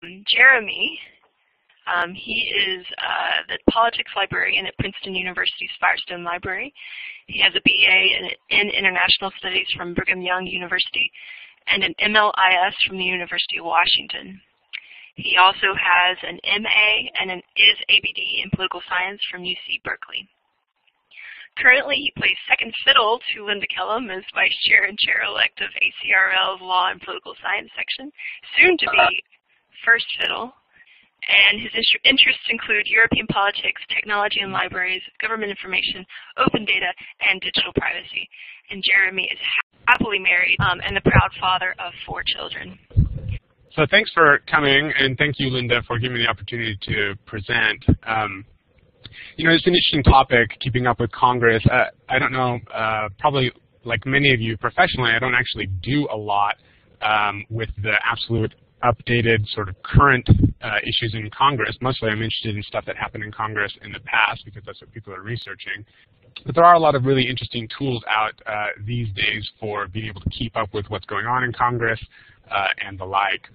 Jeremy, he is the Politics Librarian at Princeton University's Firestone Library. He has a BA in International Studies from Brigham Young University and an MLIS from the University of Washington. He also has an MA and an ABD in Political Science from UC Berkeley. Currently, he plays second fiddle to Lynda Kellam as Vice Chair and Chair-elect of ACRL's Law and Political Science section, soon to be first fiddle. And his interests include European politics, technology and libraries, government information, open data, and digital privacy. And Jeremy is happily married and the proud father of 4 children. So thanks for coming, and thank you, Lynda, for giving me the opportunity to present. You know, it's an interesting topic, keeping up with Congress. I don't know, probably like many of you professionally, I don't actually do a lot with the absolute updated sort of current issues in Congress. Mostly I'm interested in stuff that happened in Congress in the past because that's what people are researching. But there are a lot of really interesting tools out these days for being able to keep up with what's going on in Congress and the like.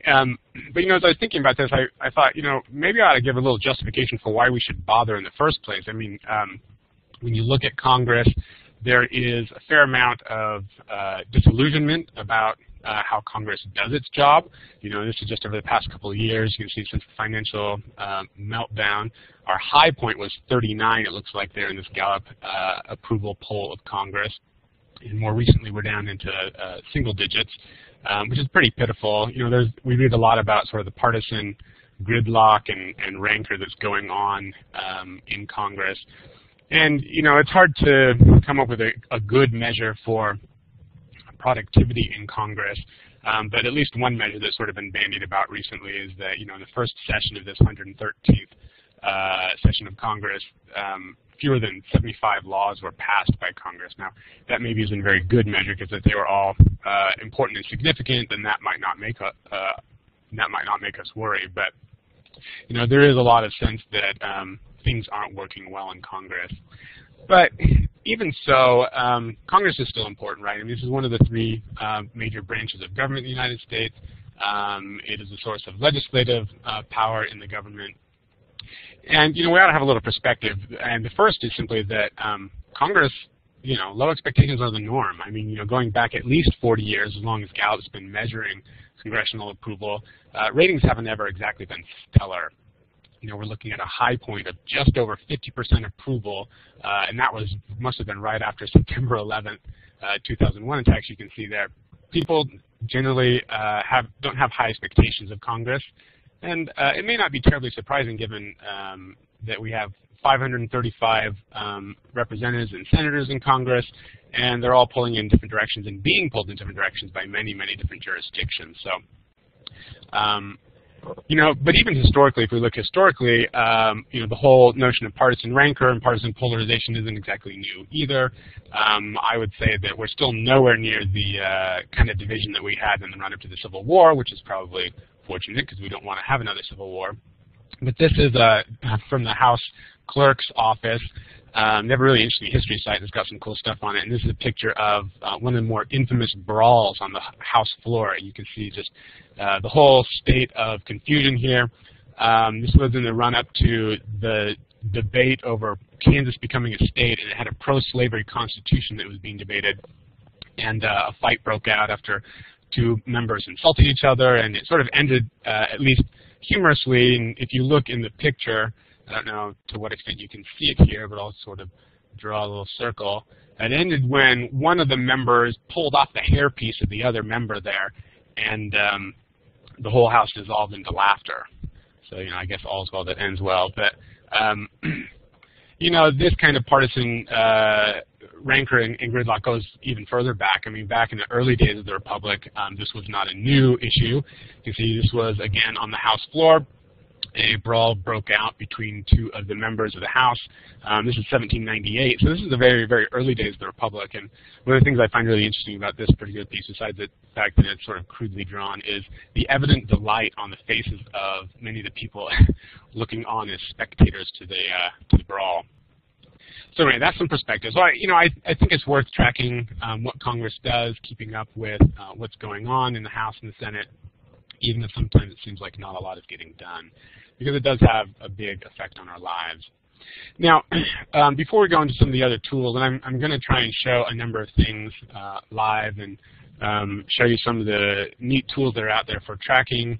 But, you know, as I was thinking about this, I thought, you know, maybe I ought to give a little justification for why we should bother in the first place. I mean, when you look at Congress, there is a fair amount of disillusionment about how Congress does its job. You know, this is just over the past couple of years. You can see since the financial meltdown, our high point was 39, it looks like, there in this Gallup approval poll of Congress. And more recently, we're down into single digits, which is pretty pitiful. You know, we read a lot about sort of the partisan gridlock and rancor that's going on in Congress. And, you know, it's hard to come up with a good measure for productivity in Congress, but at least one measure that's sort of been bandied about recently is that, you know, in the first session of this 113th session of Congress, fewer than 75 laws were passed by Congress. Now, that maybe isn't a very good measure because if they were all important and significant, then that might not make us worry. But, you know, there is a lot of sense that things aren't working well in Congress. But even so, Congress is still important, right? I mean, this is one of the 3 major branches of government in the United States. It is a source of legislative power in the government. And, you know, we ought to have a little perspective. And the first is simply that Congress, you know, low expectations are the norm. I mean, you know, going back at least 40 years, as long as Gallup's been measuring congressional approval, ratings haven't ever exactly been stellar. You know, we're looking at a high point of just over 50% approval, and that must have been right after September 11th, 2001 attacks. You can see there, people generally don't have high expectations of Congress, and it may not be terribly surprising given that we have 535 representatives and senators in Congress, and they're all pulling in different directions and being pulled in different directions by many, many different jurisdictions. So. You know, but even historically, if we look historically, you know, the whole notion of partisan rancor and partisan polarization isn't exactly new either. I would say that we're still nowhere near the kind of division that we had in the run-up to the Civil War, which is probably fortunate because we don't want to have another Civil War. But this is from the House Clerk's office. They have a really interesting history site that's got some cool stuff on it. And this is a picture of one of the more infamous brawls on the House floor. You can see just the whole state of confusion here. This was in the run-up to the debate over Kansas becoming a state, and it had a pro-slavery constitution that was being debated. And a fight broke out after 2 members insulted each other, and it sort of ended, at least humorously. And if you look in the picture, I don't know to what extent you can see it here, but I'll sort of draw a little circle. It ended when one of the members pulled off the hairpiece of the other member there, and the whole House dissolved into laughter. So, you know, I guess all's well that ends well. But, you know, this kind of partisan rancor and gridlock goes even further back. I mean, back in the early days of the Republic, this was not a new issue. You can see this was, again, on the House floor. A brawl broke out between 2 of the members of the House. This is 1798, so this is the very, very early days of the Republic. And one of the things I find really interesting about this particular piece, besides the fact that it's sort of crudely drawn, is the evident delight on the faces of many of the people looking on as spectators to the brawl. So anyway, that's some perspective. So you know, I think it's worth tracking what Congress does, keeping up with what's going on in the House and the Senate. even if sometimes it seems like not a lot is getting done, because it does have a big effect on our lives. Now, before we go into some of the other tools, and I'm going to try and show a number of things live and show you some of the neat tools that are out there for tracking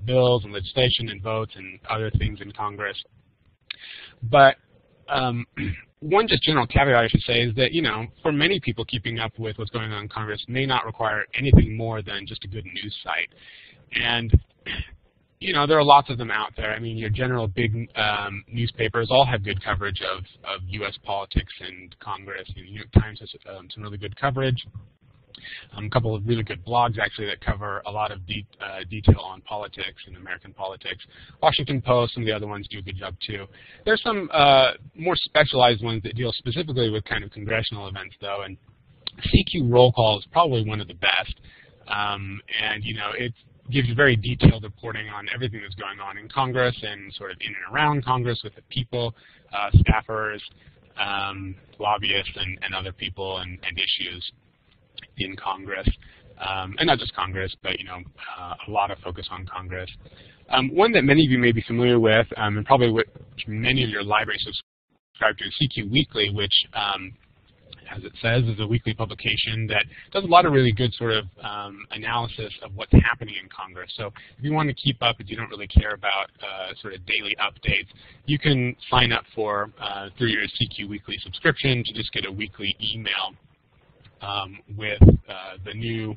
bills and legislation and votes and other things in Congress. But one just general caveat I should say is that, for many people, keeping up with what's going on in Congress may not require anything more than just a good news site. And there are lots of them out there. I mean, your general big newspapers all have good coverage of U.S. politics and Congress. The New York Times has some really good coverage. A couple of really good blogs, actually, that cover a lot of detail on politics and American politics. Washington Post, some of the other ones do a good job, too. There's some more specialized ones that deal specifically with kind of congressional events, though, and CQ Roll Call is probably one of the best. And, it gives you very detailed reporting on everything that's going on in Congress and sort of in and around Congress with the people, staffers, lobbyists, and other people and issues in Congress, and not just Congress, but a lot of focus on Congress. One that many of you may be familiar with, and probably which many of your libraries subscribe to, is CQ Weekly, which, as it says, is a weekly publication that does a lot of really good sort of analysis of what's happening in Congress. So if you want to keep up, if you don't really care about sort of daily updates, you can sign up for through your CQ Weekly subscription to just get a weekly email with the new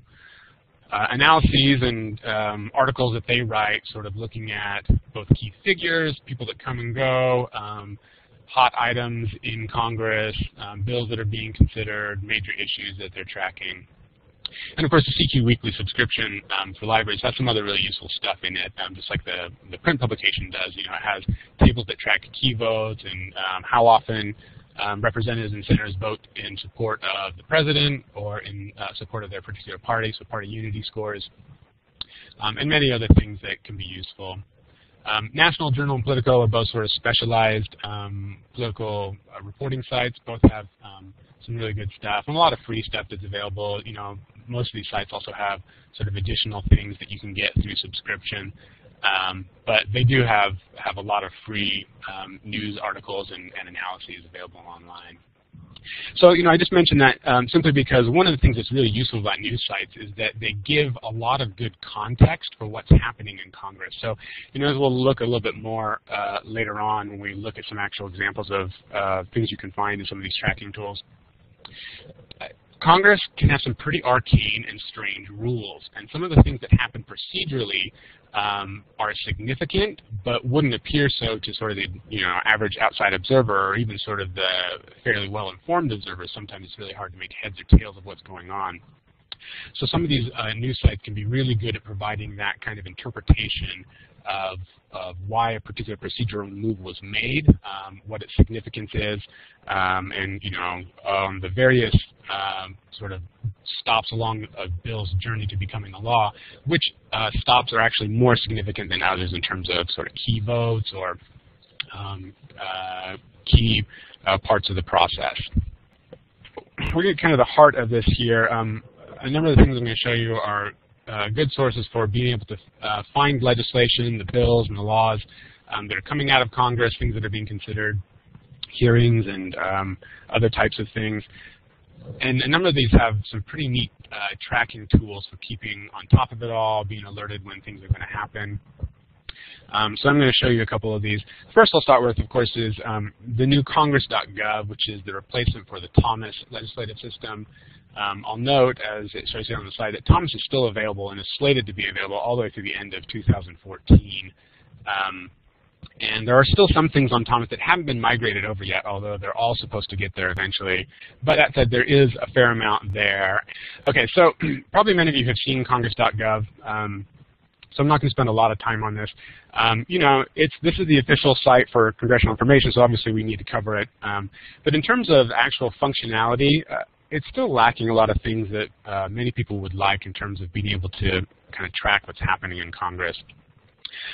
analyses and articles that they write, sort of looking at both key figures, people that come and go, hot items in Congress, bills that are being considered, major issues that they're tracking. And of course, the CQ Weekly subscription for libraries has some other really useful stuff in it, just like the print publication does. It has tables that track key votes and how often representatives and senators vote in support of the president or in support of their particular party, so party unity scores, and many other things that can be useful. National Journal and Politico are both sort of specialized political reporting sites. Both have some really good stuff and a lot of free stuff that's available. Most of these sites also have sort of additional things that you can get through subscription. But they do have a lot of free news articles and analyses available online. So, I just mentioned that simply because one of the things that's really useful about news sites is that they give a lot of good context for what's happening in Congress. So, as we'll look a little bit more later on when we look at some actual examples of things you can find in some of these tracking tools. Congress can have some pretty arcane and strange rules, and some of the things that happen procedurally are significant, but wouldn't appear so to sort of the average outside observer, or even sort of the fairly well-informed observer. Sometimes it's really hard to make heads or tails of what's going on. So some of these news sites can be really good at providing that kind of interpretation of why a particular procedural move was made, what its significance is, and the various sort of stops along a bill's journey to becoming a law, which stops are actually more significant than others in terms of sort of key votes or key parts of the process. We're getting kind of the heart of this here. A number of the things I'm going to show you are good sources for being able to find legislation, the bills and the laws that are coming out of Congress, things that are being considered, hearings and other types of things. And a number of these have some pretty neat tracking tools for keeping on top of it all, being alerted when things are going to happen. So I'm going to show you a couple of these. First I'll start with, of course, is the new Congress.gov, which is the replacement for the Thomas legislative system. I'll note, as it shows here on the slide, that Thomas is still available and is slated to be available all the way through the end of 2014. And there are still some things on Thomas that haven't been migrated over yet, although they're all supposed to get there eventually. But that said, there is a fair amount there. Okay, so probably many of you have seen Congress.gov. So I'm not going to spend a lot of time on this. This is the official site for congressional information, so obviously we need to cover it. But in terms of actual functionality, it's still lacking a lot of things that many people would like in terms of being able to kind of track what's happening in Congress.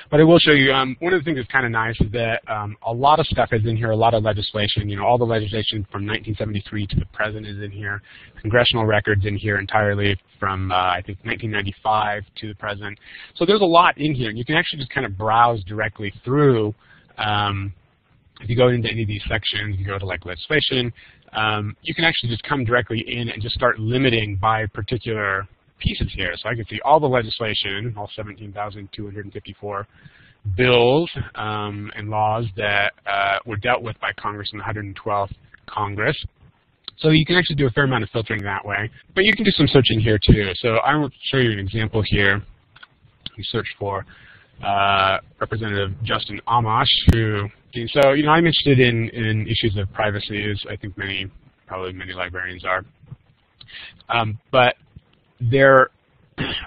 But I will show you, one of the things that's kind of nice is that a lot of stuff is in here, a lot of legislation. You know, all the legislation from 1973 to the present is in here. Congressional records in here entirely from, I think, 1995 to the present. So there's a lot in here, and you can actually just kind of browse directly through. If you go into any of these sections, you go to like legislation, you can actually just come directly in and just start limiting by particular pieces here. So I can see all the legislation, all 17,254 bills and laws that were dealt with by Congress in the 112th Congress. So you can actually do a fair amount of filtering that way. But you can do some searching here too. So I will show you an example here. You search for Representative Justin Amash, who, so you know, I'm interested in issues of privacy, as I think probably many librarians are. But there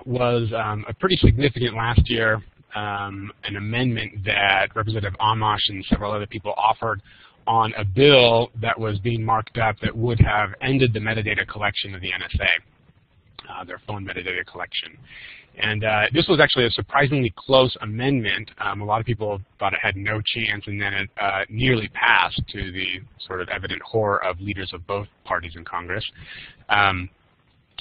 was a pretty significant last year an amendment that Representative Amash and several other people offered on a bill that was being marked up that would have ended the metadata collection of the NSA, their phone metadata collection. And this was actually a surprisingly close amendment. A lot of people thought it had no chance, and then it nearly passed, to the sort of evident horror of leaders of both parties in Congress.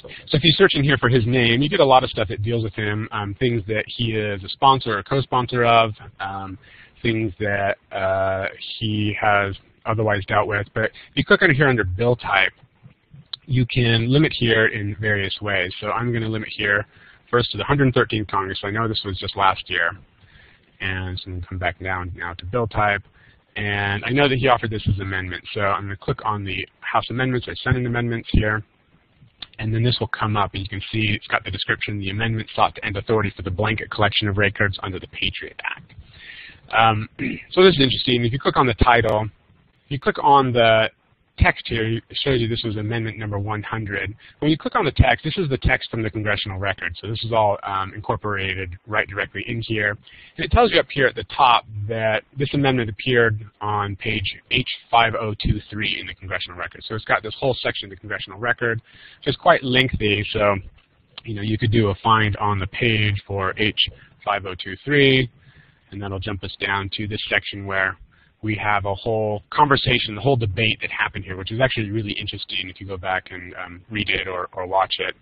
So if you search in here for his name, you get a lot of stuff that deals with him, things that he is a sponsor or co-sponsor of, things that he has otherwise dealt with. But if you click on here under bill type, you can limit here in various ways. So I'm going to limit here first to the 113th Congress. I know this was just last year. And so I'm going to come back down now to bill type. And I know that he offered this as an amendment. So I'm going to click on the House amendments or Senate amendments here. And then this will come up, and you can see it's got the description: the amendment sought to end authority for the blanket collection of records under the Patriot Act. So this is interesting. If you click on the title, if you click on the text here, it shows you this was amendment number 100. When you click on the text, this is the text from the congressional record. So this is all incorporated right directly in here. And it tells you up here at the top that this amendment appeared on page H5023 in the congressional record. So it's got this whole section of the congressional record, which is quite lengthy. So you know, you could do a find on the page for H5023, and that'll jump us down to this section where we have a whole conversation, the whole debate that happened here, which is actually really interesting if you go back and read it or watch it.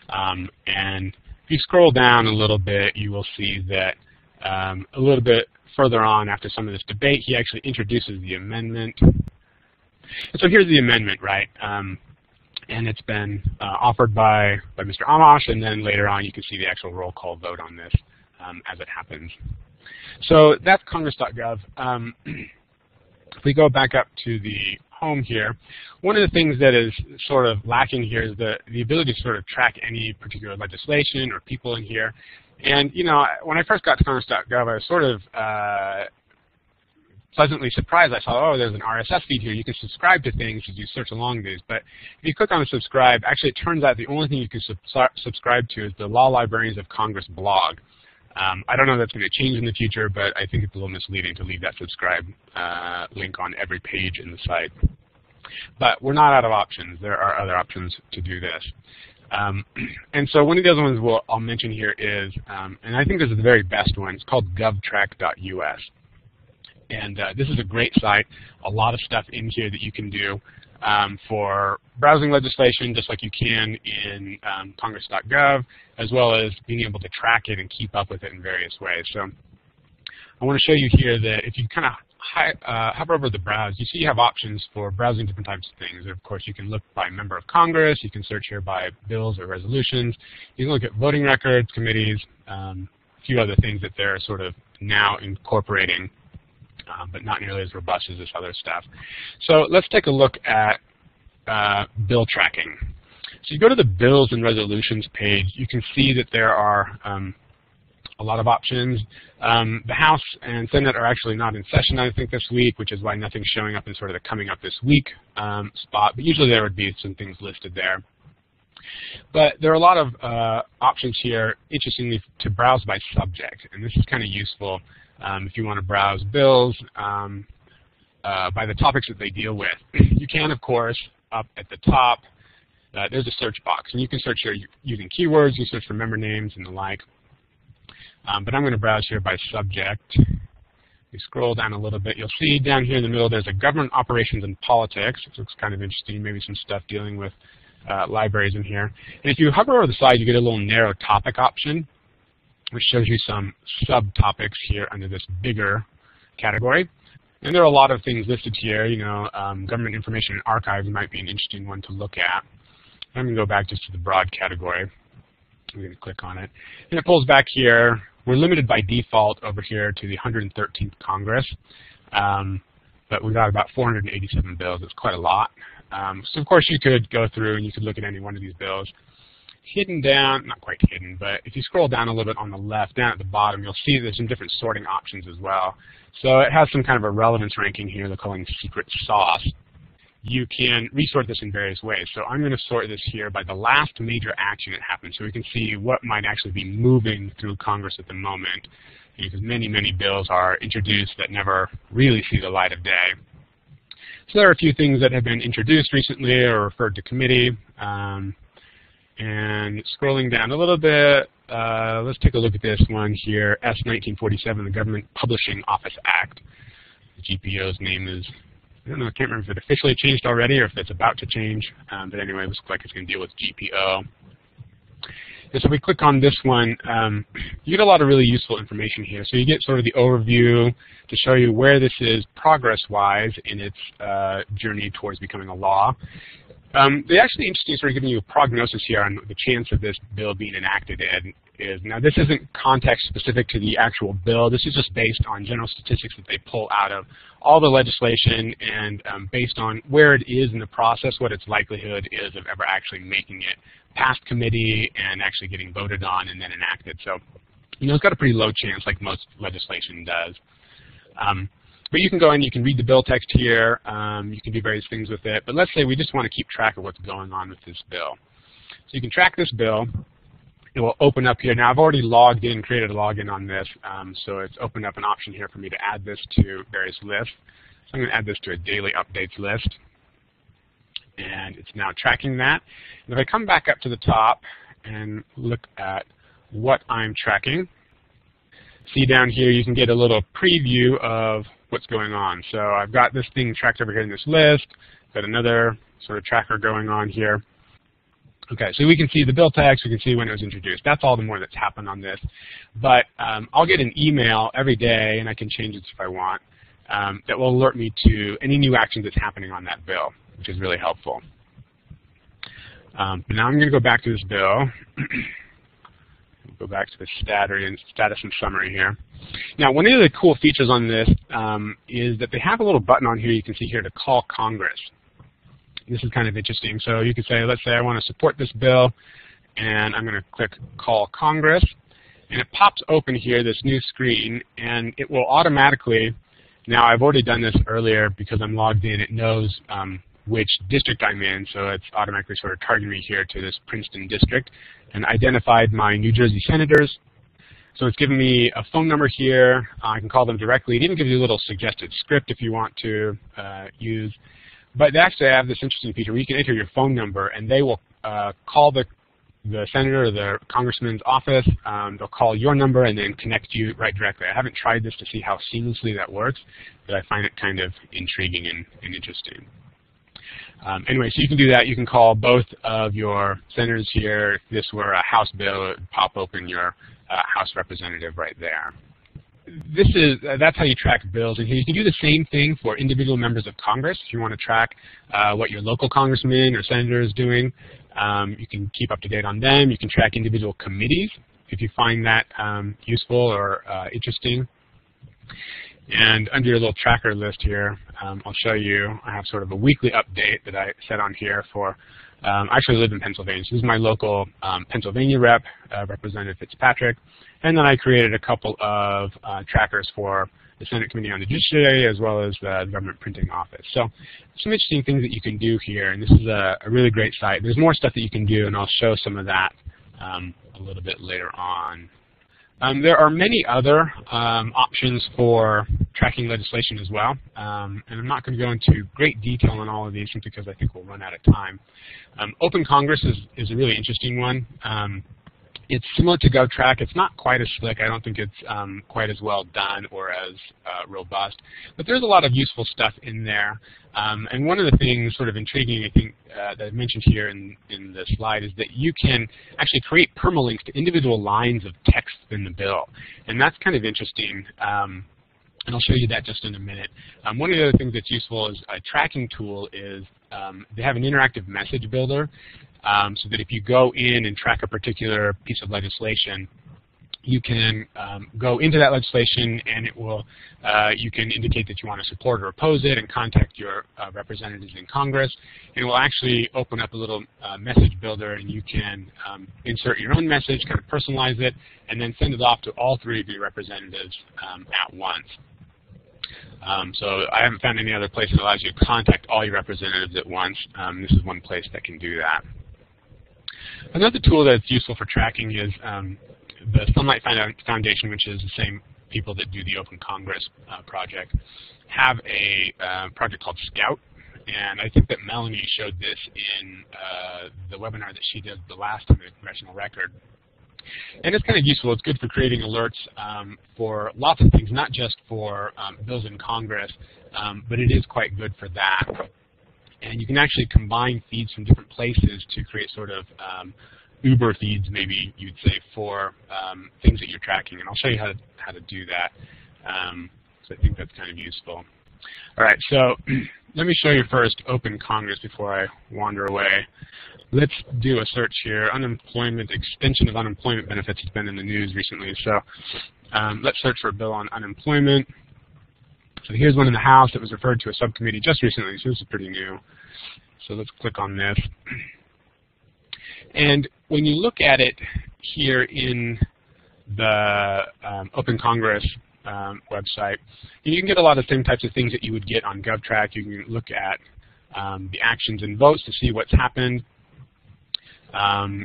And if you scroll down a little bit, you will see that a little bit further on, after some of this debate, he actually introduces the amendment. And so here's the amendment, right? And it's been offered by Mr. Amash, and then later on you can see the actual roll call vote on this as it happens. So that's Congress.gov. If we go back up to the home here, one of the things that is sort of lacking here is the ability to sort of track any particular legislation or people in here. And you know, when I first got to Congress.gov, I was sort of pleasantly surprised. I saw, oh, there's an RSS feed here. You can subscribe to things as you search along these. But if you click on subscribe, actually it turns out the only thing you can subscribe to is the Law Librarians of Congress blog. I don't know if that's going to change in the future, but I think it's a little misleading to leave that subscribe link on every page in the site. But we're not out of options. There are other options to do this. And so one of the other ones I'll mention here is, and I think this is the very best one, it's called govtrack.us. And this is a great site, a lot of stuff in here that you can do for browsing legislation, just like you can in Congress.gov, as well as being able to track it and keep up with it in various ways. So I want to show you here that if you kind of hover over the browse, you see you have options for browsing different types of things. Of course, you can look by member of Congress. You can search here by bills or resolutions. You can look at voting records, committees, a few other things that they're sort of now incorporating, but not nearly as robust as this other stuff. So let's take a look at bill tracking. So you go to the bills and resolutions page, you can see that there are a lot of options. The House and Senate are actually not in session, I think, this week, which is why nothing's showing up in sort of the coming up this week spot, but usually there would be some things listed there. But there are a lot of options here, interestingly, to browse by subject, and this is kind of useful if you want to browse bills by the topics that they deal with. You can, of course, up at the top, there's a search box, and you can search here using keywords. You search for member names and the like. But I'm going to browse here by subject. We scroll down a little bit. You'll see down here in the middle there's a government operations and politics, which looks kind of interesting, maybe some stuff dealing with libraries in here. And if you hover over the side, you get a little narrow topic option, which shows you some subtopics here under this bigger category. And there are a lot of things listed here. You know, government information and archives might be an interesting one to look at. I'm going to go back just to the broad category. I'm going to click on it. And it pulls back here. We're limited by default over here to the 113th Congress. But we've got about 487 bills. It's quite a lot. So, of course, you could go through and you could look at any one of these bills. Hidden down, not quite hidden, but if you scroll down a little bit on the left, down at the bottom, you'll see there's some different sorting options as well. So it has some kind of a relevance ranking here. They're calling secret sauce. You can resort this in various ways. So I'm going to sort this here by the last major action that happened, so we can see what might actually be moving through Congress at the moment, because many, many bills are introduced that never really see the light of day. So there are a few things that have been introduced recently or referred to committee. And scrolling down a little bit, let's take a look at this one here, S. 1947, the Government Publishing Office Act. The GPO's name is, I don't know, I can't remember if it officially changed already or if it's about to change. But anyway, it looks like it's going to deal with GPO. And so we click on this one, you get a lot of really useful information here. So you get sort of the overview to show you where this is progress-wise in its journey towards becoming a law. They actually interesting sort of giving you a prognosis here on the chance of this bill being enacted. Now this isn't context specific to the actual bill. This is just based on general statistics that they pull out of all the legislation and based on where it is in the process, what its likelihood is of ever actually making it past committee and actually getting voted on and then enacted. So, you know, it's got a pretty low chance, like most legislation does. But you can go in, you can read the bill text here, you can do various things with it. But let's say we just want to keep track of what's going on with this bill. So you can track this bill. It will open up here. Now I've already logged in, created a login on this, so it's opened up an option here for me to add this to various lists. So I'm going to add this to a daily updates list. And it's now tracking that. And if I come back up to the top and look at what I'm tracking, see down here you can get a little preview of what's going on. So I've got this thing tracked over here in this list, got another sort of tracker going on here. Okay, so we can see the bill text, we can see when it was introduced. That's all the more that's happened on this. But I'll get an email every day, and I can change it if I want, that will alert me to any new actions that's happening on that bill, which is really helpful. But now I'm going to go back to this bill. Go back to the status and summary here. Now, one of the cool features on this is that they have a little button on here you can see here to call Congress. This is kind of interesting. So you can say, let's say I want to support this bill, and I'm going to click Call Congress. And it pops open here, this new screen, and it will automatically, now I've already done this earlier because I'm logged in, it knows which district I'm in, so it's automatically sort of targeting me here to this Princeton district, and identified my New Jersey senators. So it's giving me a phone number here. I can call them directly. It even gives you a little suggested script if you want to use. But they actually have this interesting feature where you can enter your phone number, and they will call the senator or the congressman's office. They'll call your number and then connect you right directly. I haven't tried this to see how seamlessly that works, but I find it kind of intriguing and interesting. Anyway, so you can do that. You can call both of your senators here. If this were a House bill, it would pop open your House representative right there. That's how you track bills. And you can do the same thing for individual members of Congress. If you want to track what your local congressman or senator is doing, you can keep up to date on them. You can track individual committees if you find that useful or interesting. And under your little tracker list here, I'll show you, I have sort of a weekly update that I set on here for, I actually live in Pennsylvania. So this is my local Pennsylvania rep, Representative Fitzpatrick. And then I created a couple of trackers for the Senate Committee on the Judiciary as well as the Government Printing Office. So some interesting things that you can do here, and this is a really great site. There's more stuff that you can do, and I'll show some of that a little bit later on. There are many other options for tracking legislation as well, and I'm not going to go into great detail on all of these simply because I think we'll run out of time. Open Congress is a really interesting one. It's similar to GovTrack. It's not quite as slick. I don't think it's quite as well done or as robust. But there's a lot of useful stuff in there. And one of the things sort of intriguing, I think, that I mentioned here in the slide is that you can actually create permalinks to individual lines of text in the bill. And that's kind of interesting. And I'll show you that just in a minute. One of the other things that's useful is a tracking tool is they have an interactive message builder. So that if you go in and track a particular piece of legislation, you can go into that legislation and it will, you can indicate that you want to support or oppose it and contact your representatives in Congress. And it will actually open up a little message builder, and you can insert your own message, kind of personalize it, and then send it off to all 3 of your representatives at once. So I haven't found any other place that allows you to contact all your representatives at once. This is one place that can do that. Another tool that's useful for tracking is the Sunlight Foundation, which is the same people that do the Open Congress project, have a project called Scout. And I think that Melanie showed this in the webinar that she did the last time, the Congressional Record. And it's kind of useful. It's good for creating alerts for lots of things, not just for bills in Congress, but it is quite good for that. And you can actually combine feeds from different places to create sort of Uber feeds, maybe you'd say, for things that you're tracking. And I'll show you how to do that. So I think that's kind of useful. All right, so let me show you first Open Congress before I wander away. Let's do a search here. Unemployment, extension of unemployment benefits has been in the news recently. So let's search for a bill on unemployment. So here's one in the House that was referred to a subcommittee just recently, so this is pretty new. So let's click on this. And when you look at it here in the Open Congress website, you can get a lot of the same types of things that you would get on GovTrack. You can look at the actions and votes to see what's happened.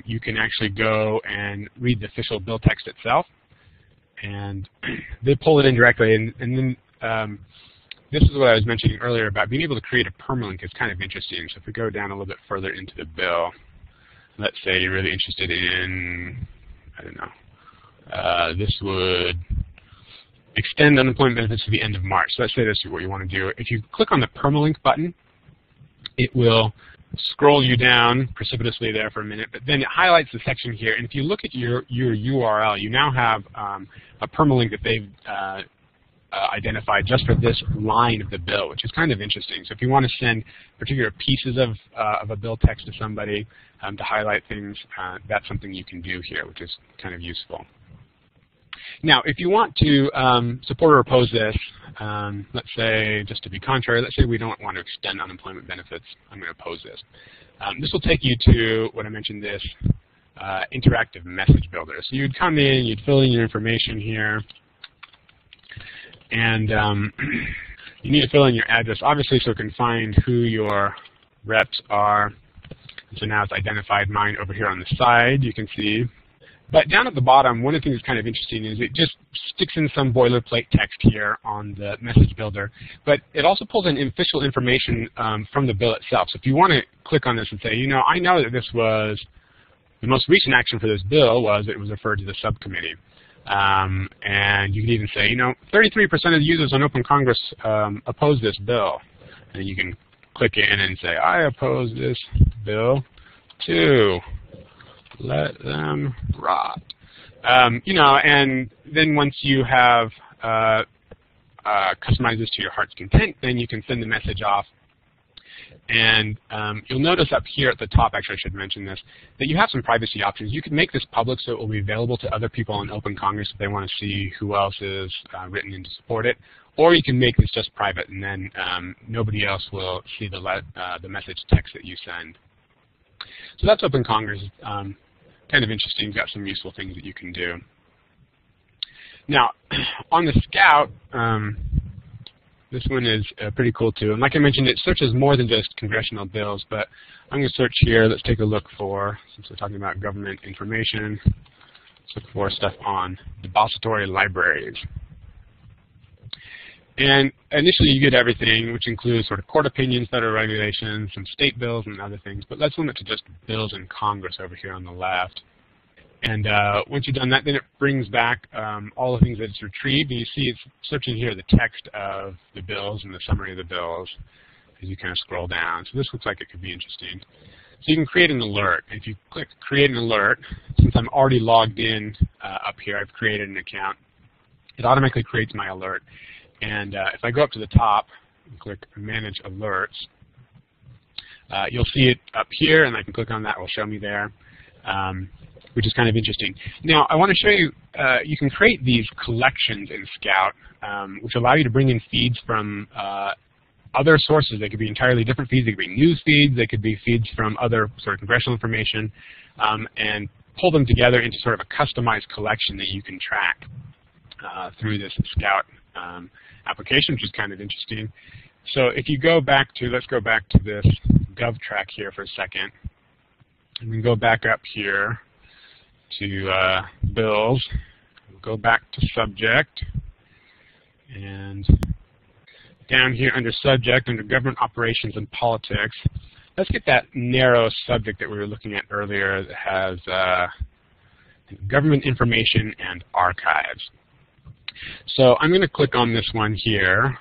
You can actually go and read the official bill text itself. And they pull it in directly. And then this is what I was mentioning earlier about being able to create a permalink is kind of interesting. So if we go down a little bit further into the bill, let's say you're really interested in, I don't know, this would extend unemployment benefits to the end of March. So let's say this is what you want to do. If you click on the permalink button, it will scroll you down precipitously there for a minute, but then it highlights the section here. And if you look at your URL, you now have a permalink that they've identified just for this line of the bill, which is kind of interesting. So if you want to send particular pieces of a bill text to somebody to highlight things, that's something you can do here, which is kind of useful. Now, if you want to support or oppose this, let's say, just to be contrary, let's say we don't want to extend unemployment benefits. I'm going to oppose this. This will take you to what I mentioned, this interactive message builder. So you'd come in, you'd fill in your information here, and you need to fill in your address, obviously, so it can find who your reps are. So now it's identified mine over here on the side, you can see. But down at the bottom, one of the things that's kind of interesting is it just sticks in some boilerplate text here on the message builder. But it also pulls in official information from the bill itself. So if you want to click on this and say, you know, I know that this was, the most recent action for this bill was it was referred to the subcommittee. And you can even say, you know, 33% of the users on Open Congress oppose this bill. And you can click in and say, I oppose this bill too. Let them rot. You know, and then once you have customized this to your heart's content, then you can send the message off. And you'll notice up here at the top, actually I should mention this, that you have some privacy options. You can make this public so it will be available to other people on Open Congress if they want to see who else is written in to support it. Or you can make this just private, and then nobody else will see the message text that you send. So that's Open Congress. Kind of interesting. You've got some useful things that you can do. Now, on the Scout, this one is pretty cool too. And like I mentioned, it searches more than just congressional bills, but I'm going to search here. Let's take a look for, since we're talking about government information, let's look for stuff on depository libraries. And initially you get everything, which includes sort of court opinions, federal regulations, some state bills, and other things. But let's limit to just bills in Congress over here on the left. And once you've done that, then it brings back all the things that it's retrieved. And you see it's searching here the text of the bills and the summary of the bills as you kind of scroll down. So this looks like it could be interesting. So you can create an alert. If you click Create an Alert, since I'm already logged in up here, I've created an account, it automatically creates my alert. And if I go up to the top and click Manage Alerts, you'll see it up here, and I can click on that. It will show me there, which is kind of interesting. Now, I want to show you, you can create these collections in Scout, which allow you to bring in feeds from other sources. They could be entirely different feeds. They could be news feeds. They could be feeds from other sort of congressional information, and pull them together into sort of a customized collection that you can track through this Scout application, which is kind of interesting. So if you go back to, let's go back to this GovTrack here for a second. And we can go back up here to bills, go back to subject, and down here under subject, under government operations and politics, let's get that narrow subject that we were looking at earlier that has government information and archives. So I'm going to click on this one here,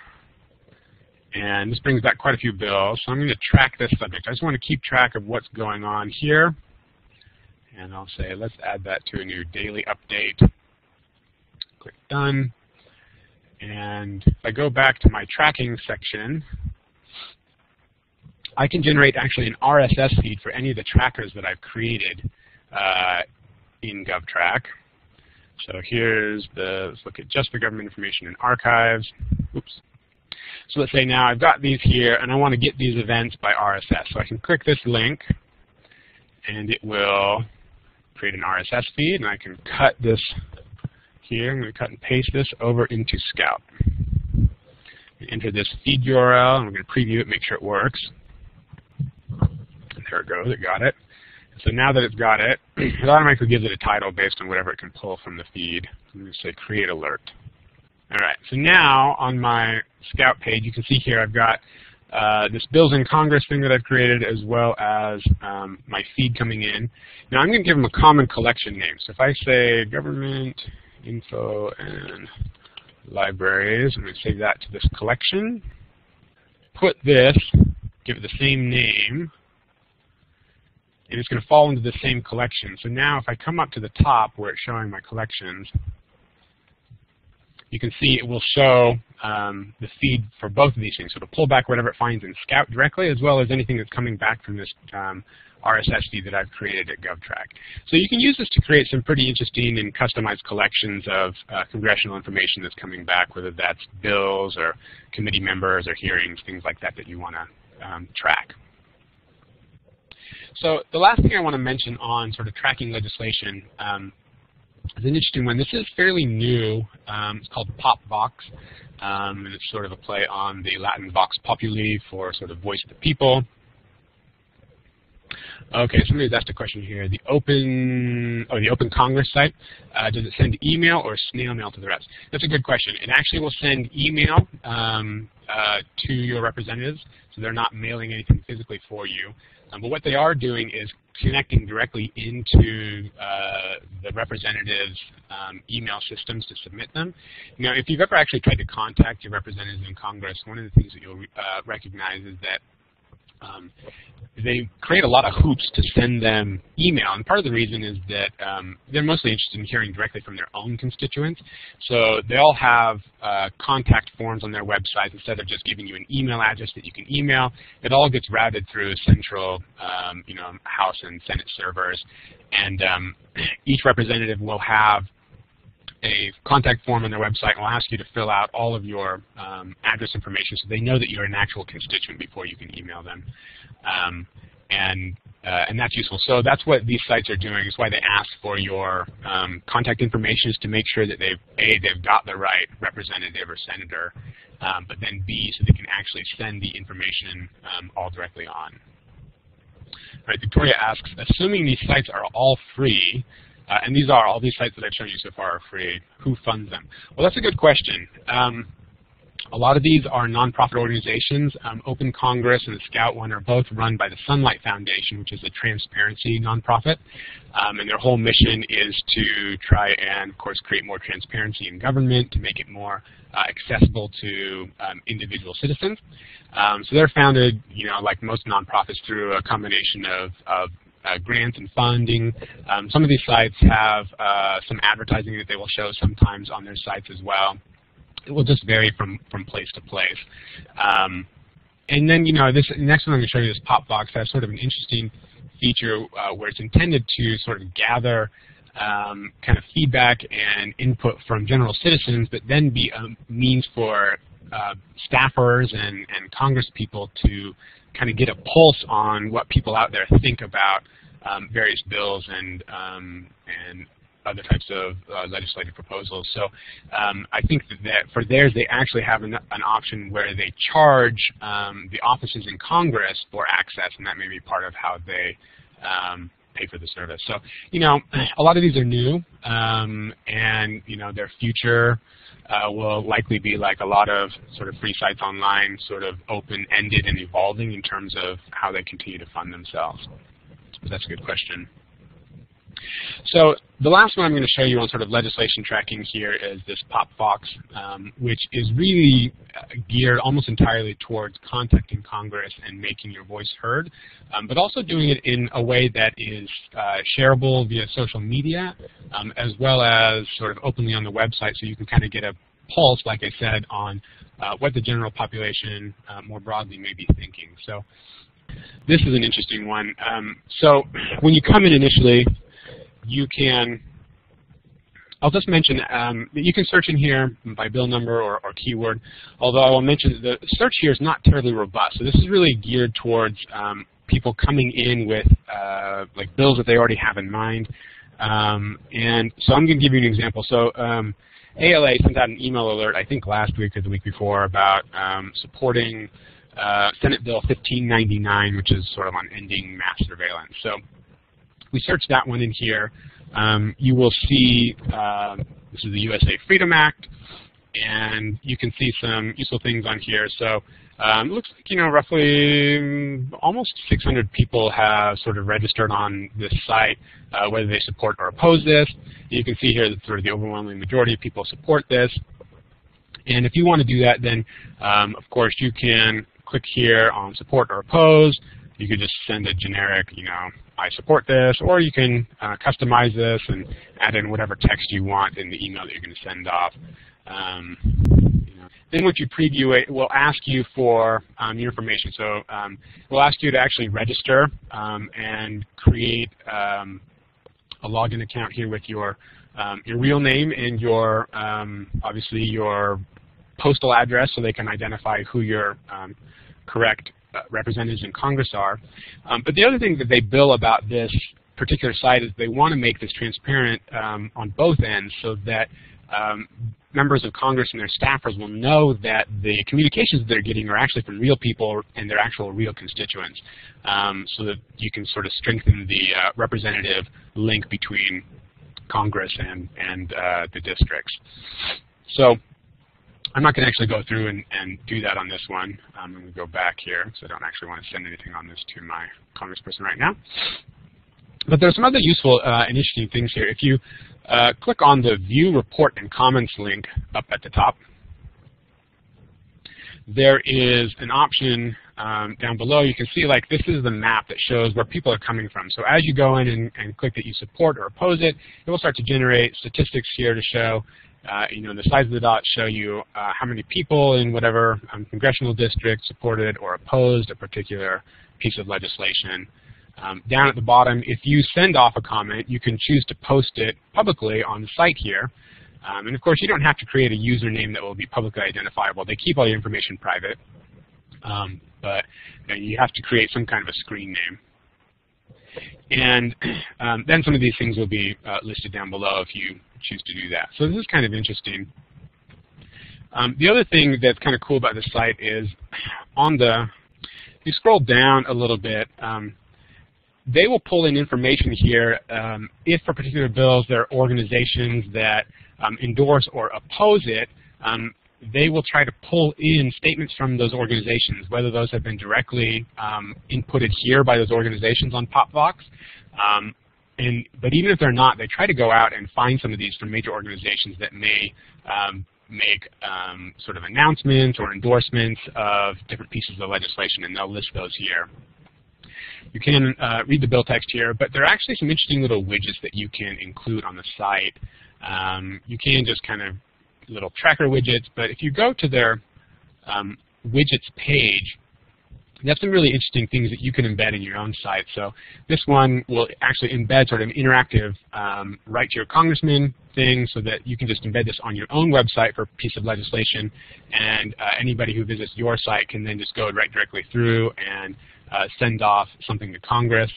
and this brings back quite a few bills. So I'm going to track this subject. I just want to keep track of what's going on here. And I'll say, let's add that to a new daily update. Click Done. And if I go back to my tracking section, I can generate actually an RSS feed for any of the trackers that I've created in GovTrack. So here's the, let's look at just the government information and archives. Oops. So let's say now I've got these here, and I want to get these events by RSS. So I can click this link, and it will create an RSS feed, and I can cut this here. I'm going to cut and paste this over into Scout. Enter this feed URL, and we're going to preview it, make sure it works. And there it goes. It got it. So now that it's got it, it automatically gives it a title based on whatever it can pull from the feed. I'm going to say Create Alert. All right, so now on my Scout page, you can see here I've got this Bills in Congress thing that I've created, as well as my feed coming in. Now I'm going to give them a common collection name. So if I say Government Info and Libraries, I'm going to save that to this collection. Put this, give it the same name, and it's going to fall into the same collection. So now if I come up to the top where it's showing my collections, you can see it will show the feed for both of these things. So it'll pull back whatever it finds in Scout directly, as well as anything that's coming back from this RSS feed that I've created at GovTrack. So you can use this to create some pretty interesting and customized collections of congressional information that's coming back, whether that's bills or committee members or hearings, things like that that you want to track. So the last thing I want to mention on sort of tracking legislation is an interesting one. This is fairly new. It's called Popbox, and it's sort of a play on the Latin vox populi for sort of voice of the people. Okay, somebody's asked a question here. The Open Congress site, does it send email or snail mail to the reps? That's a good question. It actually will send email to your representatives, so they're not mailing anything physically for you. But what they are doing is connecting directly into the representatives' email systems to submit them. Now, if you've ever actually tried to contact your representatives in Congress, one of the things that you'll recognize is that they create a lot of hoops to send them email, and part of the reason is that they're mostly interested in hearing directly from their own constituents. So they all have contact forms on their website. Instead of just giving you an email address that you can email, it all gets routed through central House and Senate servers, and each representative will have a contact form on their website, and will ask you to fill out all of your address information so they know that you're an actual constituent before you can email them. And that's useful. So that's what these sites are doing. Is why they ask for your contact information, is to make sure that they've got the right representative or senator, but then B, so they can actually send the information all directly on. All right, Victoria asks, assuming these sites are all free, and all these sites that I've shown you so far are free, who funds them? Well, that's a good question. A lot of these are nonprofit organizations. Open Congress and the Scout one are both run by the Sunlight Foundation, which is a transparency nonprofit. And their whole mission is to try and, of course, create more transparency in government, to make it more accessible to individual citizens. So they're founded, like most nonprofits, through a combination of grants and funding. Some of these sites have some advertising that they will show sometimes on their sites as well. It will just vary from place to place. And then, this next one I'm going to show you, this Popbox, has sort of an interesting feature where it's intended to sort of gather kind of feedback and input from general citizens, but then be a means for staffers and Congress people to kind of get a pulse on what people out there think about various bills and other types of legislative proposals. So I think that for theirs, they actually have an option where they charge the offices in Congress for access, and that may be part of how they pay for the service. So, a lot of these are new, and, their future will likely be like a lot of sort of free sites online, sort of open-ended and evolving in terms of how they continue to fund themselves. But that's a good question. So the last one I'm going to show you on sort of legislation tracking here is this Popbox, which is really geared almost entirely towards contacting Congress and making your voice heard, but also doing it in a way that is shareable via social media, as well as sort of openly on the website, so you can kind of get a pulse, like I said, on what the general population more broadly may be thinking. So this is an interesting one. So when you come in initially, you can, I'll just mention that you can search in here by bill number or keyword, although I will mention that the search here is not terribly robust. So this is really geared towards people coming in with like bills that they already have in mind. And so I'm going to give you an example. So ALA sent out an email alert, I think last week or the week before, about supporting Senate Bill 1599, which is sort of on ending mass surveillance. So we search that one in here. You will see this is the USA Freedom Act, and you can see some useful things on here. So it looks like, roughly almost 600 people have sort of registered on this site, whether they support or oppose this. You can see here that sort of the overwhelming majority of people support this. And if you want to do that, then of course you can click here on support or oppose. You could just send a generic, I support this, or you can customize this and add in whatever text you want in the email that you're going to send off. Then once you preview it, we'll ask you for your information. So we'll ask you to actually register and create a login account here with your real name and your obviously your postal address, so they can identify who your correct representatives in Congress are. But the other thing that they bill about this particular site is they want to make this transparent on both ends, so that members of Congress and their staffers will know that the communications that they're getting are actually from real people and their actual real constituents, so that you can sort of strengthen the representative link between Congress and the districts. So I'm not going to actually go through and do that on this one. I'm going to go back here, because I don't actually want to send anything on this to my congressperson right now. But there's some other useful and interesting things here. If you click on the View Report and Comments link up at the top, there is an option down below. You can see, like, this is the map that shows where people are coming from. So as you go in and click that you support or oppose it, it will start to generate statistics here to show the size of the dots show you how many people in whatever congressional district supported or opposed a particular piece of legislation. Down at the bottom, if you send off a comment, you can choose to post it publicly on the site here. And of course, you don't have to create a username that will be publicly identifiable. They keep all your information private, but you have to create some kind of a screen name. And then some of these things will be listed down below if you choose to do that. So this is kind of interesting. The other thing that's kind of cool about this site is if you scroll down a little bit, they will pull in information here if for particular bills there are organizations that endorse or oppose it. they will try to pull in statements from those organizations, whether those have been directly inputted here by those organizations on Popbox. But even if they're not, they try to go out and find some of these from major organizations that may make sort of announcements or endorsements of different pieces of legislation, and they'll list those here. You can read the bill text here, but there are actually some interesting little widgets that you can include on the site. You can just kind of little tracker widgets, but if you go to their widgets page, they have some really interesting things that you can embed in your own site. So this one will actually embed sort of an interactive write to your congressman thing, so that you can just embed this on your own website for a piece of legislation, and anybody who visits your site can then just go right directly through and send off something to Congress.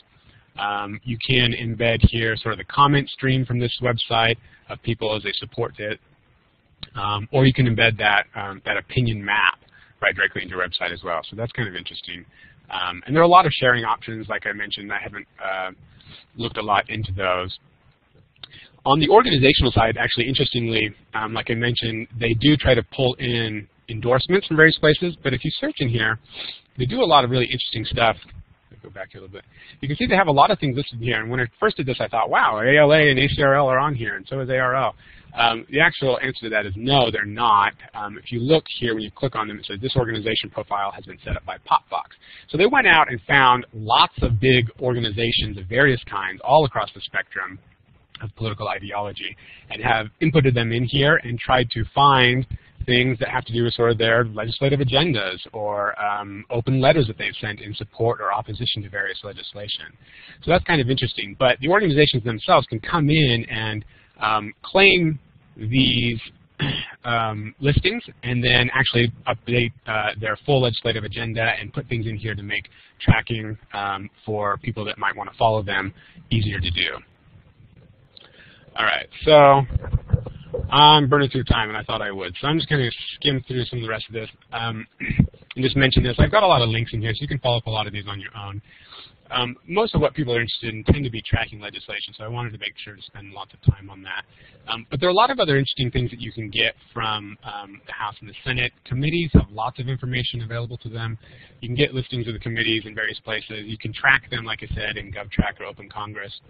You can embed here sort of the comment stream from this website of people as they support it, or you can embed that that opinion map right directly into your website as well. So that's kind of interesting. And there are a lot of sharing options, like I mentioned. I haven't looked a lot into those. On the organizational side, actually, interestingly, like I mentioned, they do try to pull in endorsements from various places, but if you search in here, they do a lot of really interesting stuff. Go back here a little bit. You can see they have a lot of things listed here, and when I first did this, I thought, wow, ALA and ACRL are on here, and so is ARL. The actual answer to that is no, they're not. If you look here, when you click on them, it says this organization profile has been set up by Popbox. So they went out and found lots of big organizations of various kinds all across the spectrum of political ideology, and have inputted them in here and tried to find things that have to do with sort of their legislative agendas, or open letters that they've sent in support or opposition to various legislation. So that's kind of interesting. But the organizations themselves can come in and claim these listings, and then actually update their full legislative agenda and put things in here to make tracking for people that might want to follow them easier to do. All right, so I'm burning through time, and I thought I would. So I'm just going to skim through some of the rest of this and just mention this. I've got a lot of links in here, so you can follow up a lot of these on your own. Most of what people are interested in tend to be tracking legislation, so I wanted to make sure to spend lots of time on that. But there are a lot of other interesting things that you can get from the House and the Senate. Committees have lots of information available to them. You can get listings of the committees in various places. You can track them, like I said, in GovTrack or Open Congress.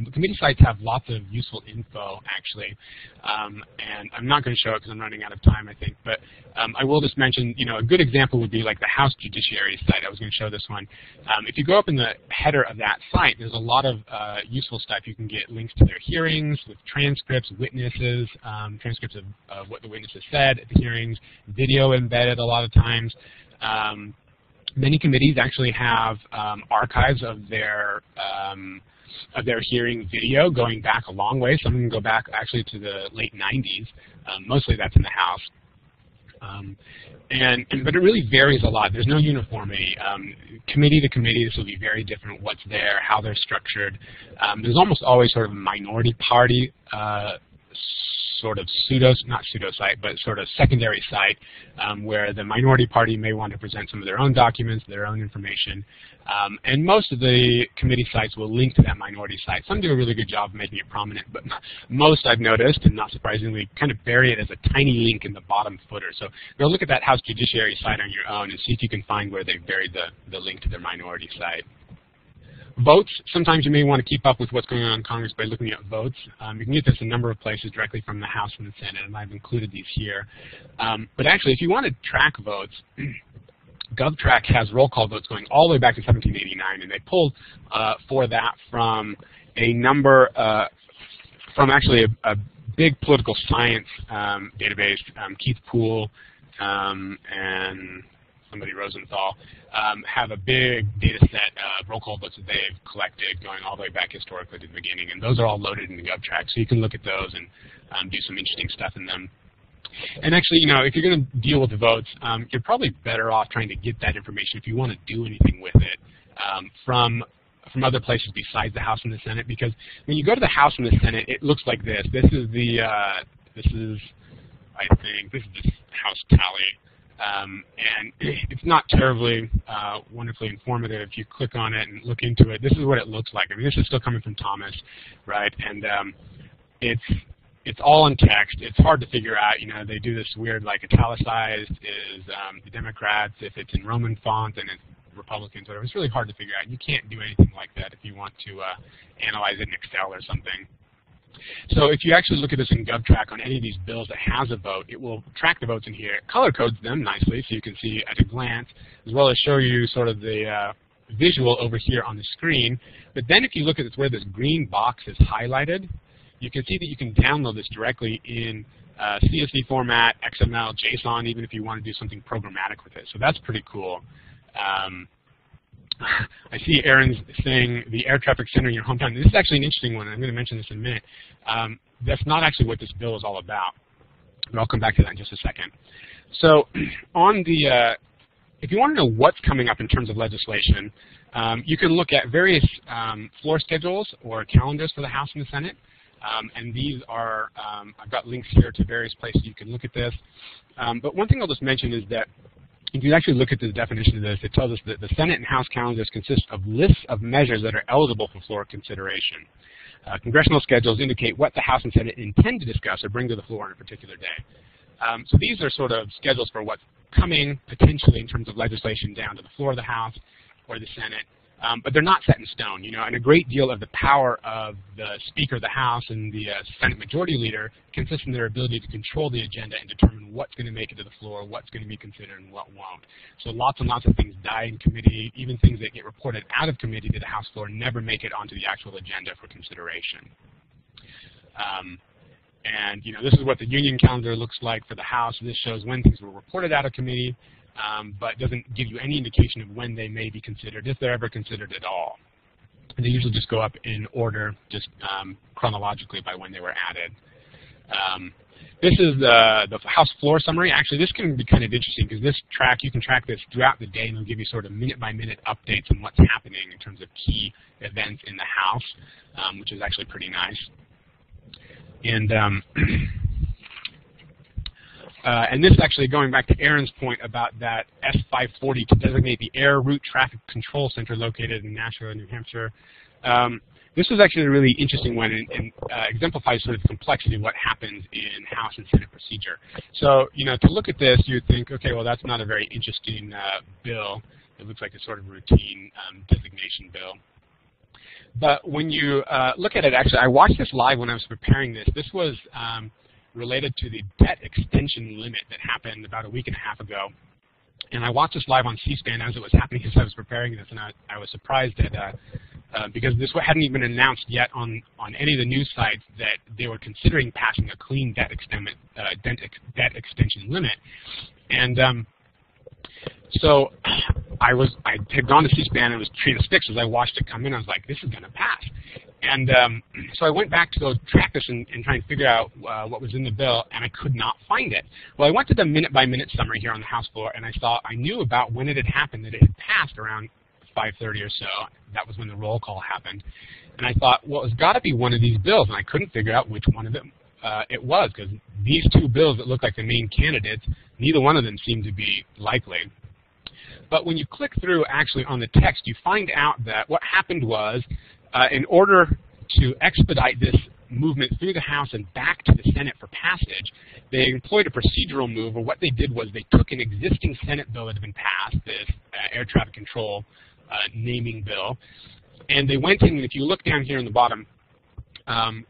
The committee sites have lots of useful info, actually, and I'm not going to show it because I'm running out of time, I think. But I will just mention, you know, a good example would be like the House Judiciary site. I was going to show this one. If you go up in the header of that site, there's a lot of useful stuff. You can get links to their hearings with transcripts, witnesses, transcripts of what the witnesses said at the hearings, video embedded a lot of times. Many committees actually have archives of their hearing video going back a long way. Some of them go back actually to the late 90s. Mostly that's in the House. But it really varies a lot. There's no uniformity. Committee to committee, this will be very different what's there, how they're structured. There's almost always sort of a minority party sort of not pseudo site, but sort of secondary site where the minority party may want to present some of their own documents, their own information. And most of the committee sites will link to that minority site. Some do a really good job of making it prominent, but most I've noticed, and not surprisingly, kind of bury it as a tiny link in the bottom footer. So go look at that House Judiciary site on your own and see if you can find where they've buried the link to their minority site. Votes, sometimes you may want to keep up with what's going on in Congress by looking at votes. You can get this a number of places directly from the House and the Senate, and I've included these here. But actually, if you want to track votes, GovTrack has roll call votes going all the way back to 1789, and they pulled for that from a number, from actually a big political science database, Keith Poole and somebody Rosenthal, have a big data set of roll call votes that they've collected going all the way back historically to the beginning, and those are all loaded in the GovTrack, so you can look at those and do some interesting stuff in them. And actually, you know, if you're going to deal with the votes, you're probably better off trying to get that information if you want to do anything with it from other places besides the House and the Senate, because when you go to the House and the Senate, it looks like this. This is the this is the House tally. And it's not terribly wonderfully informative. If you click on it and look into it, this is what it looks like. I mean, this is still coming from Thomas, right? And it's it's all in text. It's hard to figure out. You know, they do this weird, like, italicized is the Democrats if it's in Roman font, and it's Republicans, whatever. It's really hard to figure out. You can't do anything like that if you want to analyze it in Excel or something. So if you actually look at this in GovTrack on any of these bills that has a vote, it will track the votes in here. It color codes them nicely so you can see at a glance, as well as show you sort of the visual over here on the screen. But then if you look at where this green box is highlighted, you can see that you can download this directly in CSV format, XML, JSON, even if you want to do something programmatic with it. So that's pretty cool. I see Aaron's saying the air traffic center in your hometown. This is actually an interesting one. I'm going to mention this in a minute. That's not actually what this bill is all about. But I'll come back to that in just a second. So on the, if you want to know what's coming up in terms of legislation, you can look at various floor schedules or calendars for the House and the Senate. And these are, I've got links here to various places you can look at this. But one thing I'll just mention is that if you actually look at the definition of this, it tells us that the Senate and House calendars consist of lists of measures that are eligible for floor consideration. Congressional schedules indicate what the House and Senate intend to discuss or bring to the floor on a particular day. So these are sort of schedules for what's coming potentially in terms of legislation down to the floor of the House or the Senate. But they're not set in stone, you know, and a great deal of the power of the Speaker of the House and the Senate Majority Leader consists in their ability to control the agenda and determine what's going to make it to the floor, what's going to be considered, and what won't. So lots and lots of things die in committee. Even things that get reported out of committee to the House floor never make it onto the actual agenda for consideration. And, you know, this is what the union calendar looks like for the House. This shows when things were reported out of committee. But doesn't give you any indication of when they may be considered, if they're ever considered at all. And they usually just go up in order, just chronologically by when they were added. This is the House floor summary. Actually, this can be kind of interesting because this track, you can track this throughout the day, and it'll give you sort of minute-by-minute updates on what's happening in terms of key events in the House, which is actually pretty nice. And this actually going back to Aaron's point about that S540 to designate the Air Route Traffic Control Center located in Nashua, New Hampshire. This was actually a really interesting one and exemplifies sort of the complexity of what happens in House and Senate procedure. So, you know, to look at this, you'd think, okay, well, that's not a very interesting bill. It looks like a sort of routine designation bill. But when you look at it, actually, I watched this live when I was preparing this. This was related to the debt extension limit that happened about a week and a half ago. And I watched this live on C-SPAN as it was happening as I was preparing this, and I was surprised that, because this hadn't even been announced yet on any of the news sites that they were considering passing a clean debt extension limit. And so I had gone to C-SPAN and was treated as fixed as I watched it come in. I was like, this is going to pass. And so I went back to go track this and try and figure out what was in the bill, and I could not find it. Well, I went to the minute-by-minute summary here on the House floor, and I knew about when it had happened, that it had passed around 5:30 or so. That was when the roll call happened. And I thought, well, it's got to be one of these bills, and I couldn't figure out which one of them it was, because these two bills that looked like the main candidates, neither one of them seemed to be likely. But when you click through actually on the text, you find out that what happened was, in order to expedite this movement through the House and back to the Senate for passage, they employed a procedural move, or what they did was they took an existing Senate bill that had been passed, this air traffic control naming bill, and they went in, and if you look down here in the bottom,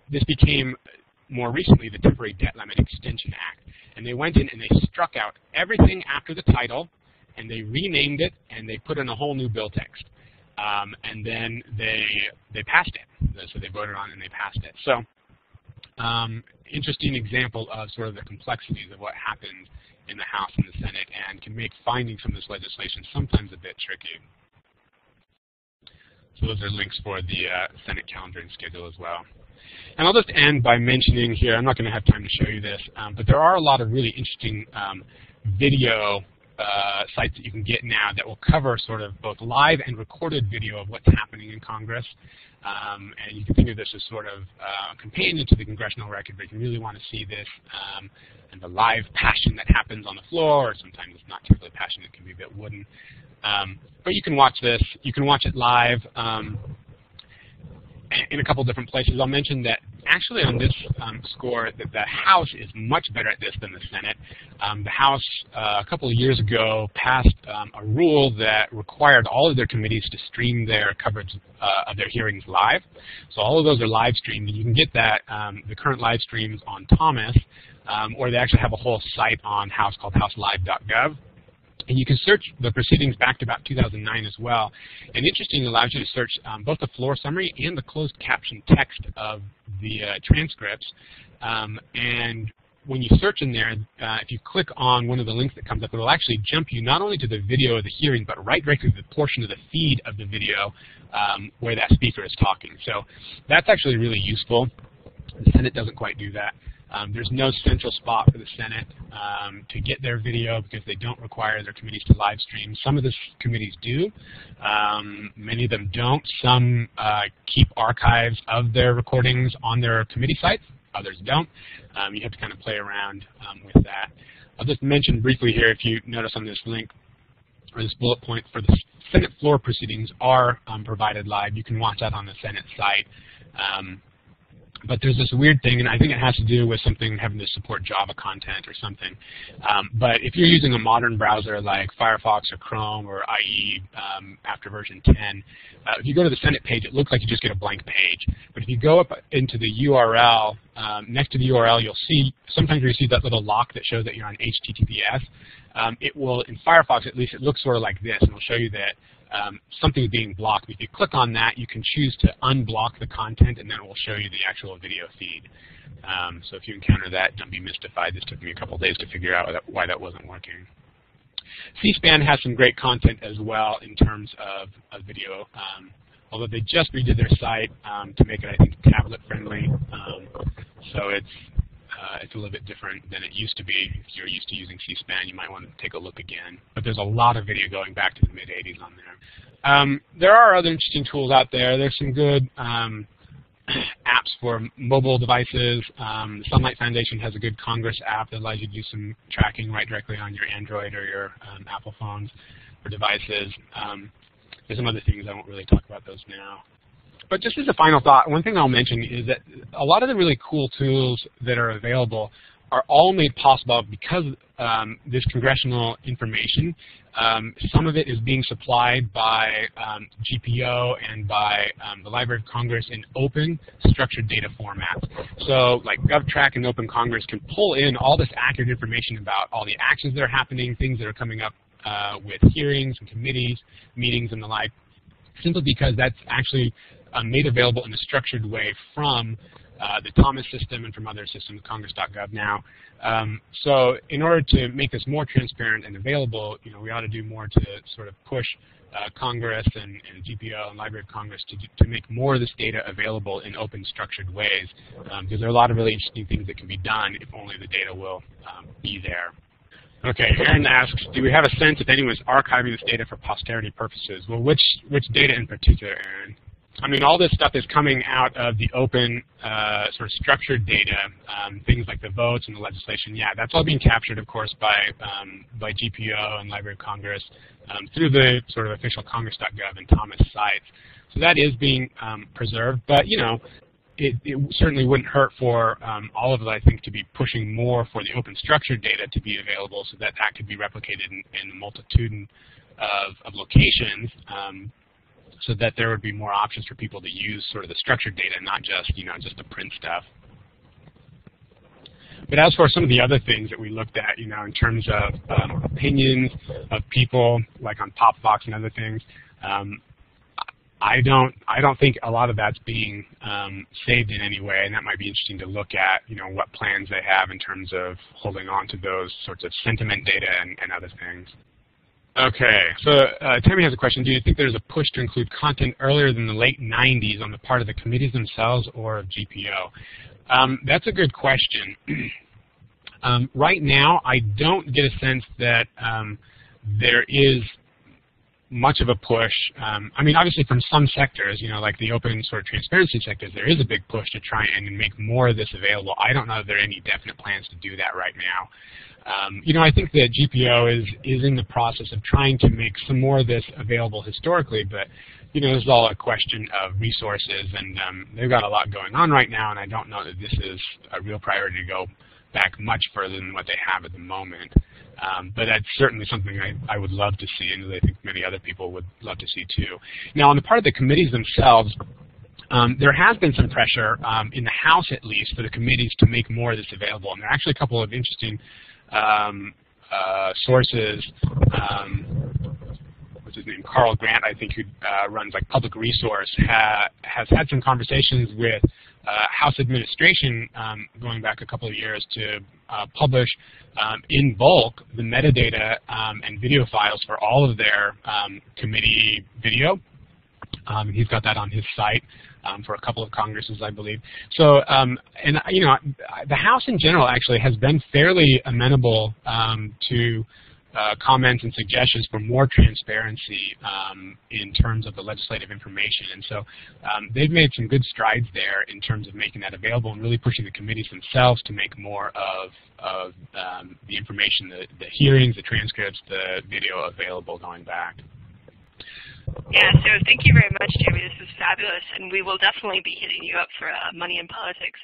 this became more recently the Temporary Debt Limit Extension Act. And they went in and they struck out everything after the title, and they renamed it, and they put in a whole new bill text. And then they passed it. So they voted on it and they passed it. So interesting example of sort of the complexities of what happens in the House and the Senate, and can make finding some of this legislation sometimes a bit tricky. So those are links for the Senate calendar and schedule as well. And I'll just end by mentioning here, I'm not going to have time to show you this, but there are a lot of really interesting video sites that you can get now that will cover sort of both live and recorded video of what's happening in Congress. And you can think of this as sort of companion to the congressional record, but if you really want to see this and the live passion that happens on the floor, or sometimes it's not terribly passionate, it can be a bit wooden. But you can watch this. You can watch it live in a couple different places. I'll mention that actually on this score, that the House is much better at this than the Senate. The House, a couple of years ago, passed a rule that required all of their committees to stream their coverage of their hearings live. So all of those are live streamed. You can get that, the current live streams on Thomas, or they actually have a whole site on House called houselive.gov. And you can search the proceedings back to about 2009 as well. And interesting, it allows you to search both the floor summary and the closed caption text of the transcripts. And when you search in there, if you click on one of the links that comes up, it will actually jump you not only to the video of the hearing, but right directly to the portion of the feed of the video where that speaker is talking. So that's actually really useful. The Senate doesn't quite do that. There's no central spot for the Senate to get their video because they don't require their committees to live stream. Some of the committees do. Many of them don't. Some keep archives of their recordings on their committee sites. Others don't. You have to kind of play around with that. I'll just mention briefly here, if you notice on this link, or this bullet point, for the Senate floor proceedings are provided live. You can watch that on the Senate site. But there's this weird thing, and I think it has to do with something having to support Java content or something. But if you're using a modern browser like Firefox or Chrome or IE after version 10, if you go to the Senate page, it looks like you just get a blank page. But if you go up into the URL, next to the URL, you'll see, sometimes you see that little lock that shows that you're on HTTPS. It will, in Firefox at least, it looks sort of like this, and it'll show you that something is being blocked. If you click on that, you can choose to unblock the content, and then it will show you the actual video feed. So if you encounter that, don't be mystified. This took me a couple days to figure out why that wasn't working. C-SPAN has some great content as well in terms of video, although they just redid their site to make it, I think, tablet-friendly. So it's a little bit different than it used to be. If you're used to using C-SPAN, you might want to take a look again. But there's a lot of video going back to the mid-'80s on there. There are other interesting tools out there. There's some good apps for mobile devices. The Sunlight Foundation has a good Congress app that allows you to do some tracking right directly on your Android or your Apple phones or devices. There's some other things. I won't really talk about those now. But just as a final thought, one thing I'll mention is that a lot of the really cool tools that are available are all made possible because this congressional information, some of it is being supplied by GPO and by the Library of Congress in open, structured data formats. So like GovTrack and Open Congress can pull in all this accurate information about all the actions that are happening, things that are coming up with hearings and committees, meetings, and the like, simply because that's actually made available in a structured way from the Thomas system and from other systems, Congress.gov now. So in order to make this more transparent and available, we ought to do more to sort of push Congress and GPO and Library of Congress to make more of this data available in open, structured ways, because there are a lot of really interesting things that can be done if only the data will be there. Okay, Aaron asks, do we have a sense if anyone is archiving this data for posterity purposes? Well, which data in particular, Aaron? I mean, all this stuff is coming out of the open, sort of structured data, things like the votes and the legislation. Yeah, that's all being captured, of course, by GPO and Library of Congress through the sort of official Congress.gov and Thomas sites. So that is being preserved, but it certainly wouldn't hurt for all of us, I think, to be pushing more for the open structured data to be available so that that could be replicated in a multitude of locations. So that there would be more options for people to use sort of the structured data, not just, just the print stuff. But as for some of the other things that we looked at, in terms of opinions of people, like on Popbox and other things, I don't think a lot of that's being saved in any way, and that might be interesting to look at, what plans they have in terms of holding on to those sorts of sentiment data and other things. Okay, so Tammy has a question. Do you think there's a push to include content earlier than the late 90s on the part of the committees themselves or of GPO? That's a good question. Right now, I don't get a sense that there is much of a push. I mean, obviously from some sectors, like the open sort of transparency sectors, there is a big push to try and make more of this available. I don't know if there are any definite plans to do that right now. I think that GPO is in the process of trying to make some more of this available historically, but this is all a question of resources, and they've got a lot going on right now, and I don't know that this is a real priority to go back much further than what they have at the moment. But that's certainly something I would love to see, and I think many other people would love to see too. Now, on the part of the committees themselves, there has been some pressure, in the House at least, for the committees to make more of this available. And there are actually a couple of interesting sources. What's his name? Carl Grant, I think, who runs like Public Resource, has had some conversations with House administration going back a couple of years to publish in bulk the metadata and video files for all of their committee video. He's got that on his site for a couple of Congresses, I believe. So, the House in general actually has been fairly amenable to comments and suggestions for more transparency in terms of the legislative information. And so they've made some good strides there in terms of making that available and really pushing the committees themselves to make more of the information, the hearings, the transcripts, the video available going back. Yeah, so thank you very much, Jeremy. This is fabulous, and we will definitely be hitting you up for Money in Politics.